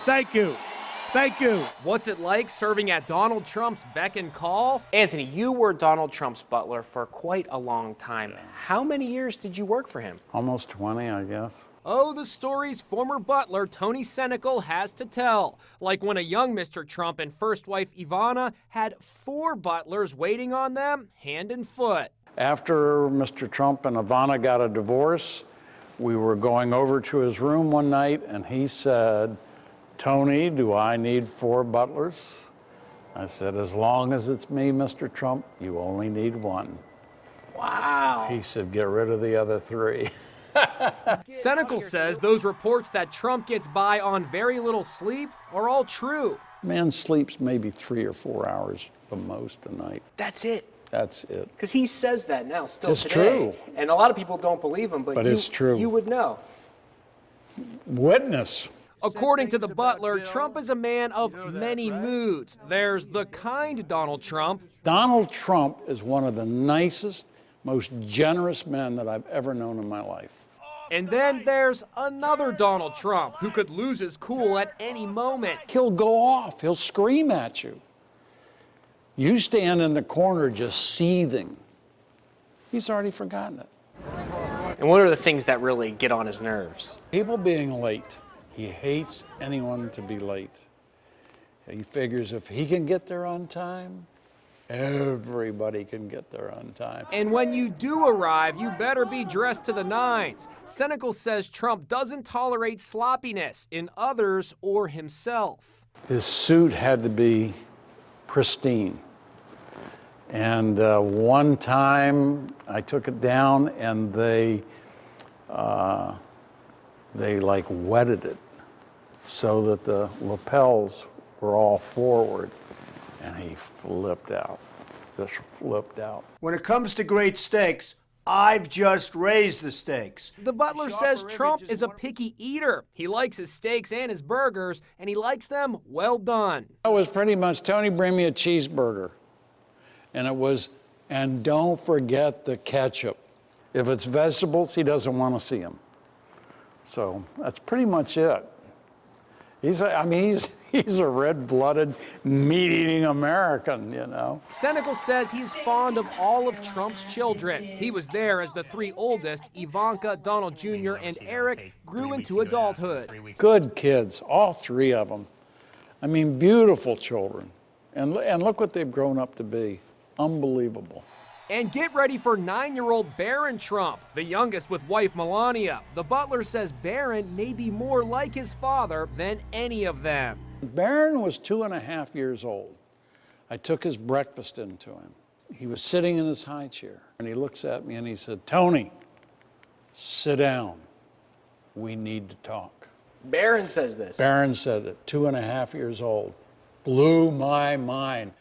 Thank you. Thank you. What's it like serving at Donald Trump's beck and call? Anthony, you were Donald Trump's butler for quite a long time. How many years did you work for him? Almost 20, I guess. Oh, the stories former butler Tony Senecal has to tell. Like when a young Mr. Trump and first wife Ivana had 4 butlers waiting on them, hand and foot. After Mr. Trump and Ivana got a divorce, we were going over to his room one night and he said, "Tony, do I need 4 butlers?" I said, "As long as it's me, Mr. Trump, you only need 1. Wow. He said, "Get rid of the other 3. Senecal says those reports that Trump gets by on very little sleep are all true. Man sleeps maybe 3 or 4 hours the most a night. That's it. That's it. Because he says that now still It's today. true. And a lot of people don't believe him, but it's true. You would know. Witness. According to the butler, Trump is a man of many moods. There's the kind Donald Trump. Donald Trump is one of the nicest, most generous men that I've ever known in my life. And then there's another Donald Trump who could lose his cool at any moment. He'll go off. He'll scream at you. You stand in the corner just seething. He's already forgotten it. And what are the things that really get on his nerves? People being late. He hates anyone to be late. He figures if he can get there on time, everybody can get there on time. And when you do arrive, you better be dressed to the nines. Senecal says Trump doesn't tolerate sloppiness in others or himself. His suit had to be pristine. And one time I took it down and they like wetted it so that the lapels were all forward, and he flipped out, just flipped out. When it comes to great steaks, I've just raised the stakes. The butler says Trump is a picky eater. He likes his steaks and his burgers, and he likes them well done. It was pretty much, "Tony, bring me a cheeseburger." And it was, "And don't forget the ketchup." If it's vegetables, he doesn't want to see them. So that's pretty much it. He's a red-blooded, meat-eating American, you know. Senecal says he's fond of all of Trump's children. He was there as the 3 oldest, Ivanka, Donald Jr., and Eric, grew into adulthood. Good kids, all 3 of them. I mean, beautiful children. And look what they've grown up to be. Unbelievable. And get ready for 9-year-old Barron Trump, the youngest with wife Melania. The butler says Barron may be more like his father than any of them. Barron was 2.5 years old. I took his breakfast into him. He was sitting in his high chair, and he looks at me and he said, "Tony, sit down. We need to talk." Barron says this. Barron said it, 2.5 years old. Blew my mind.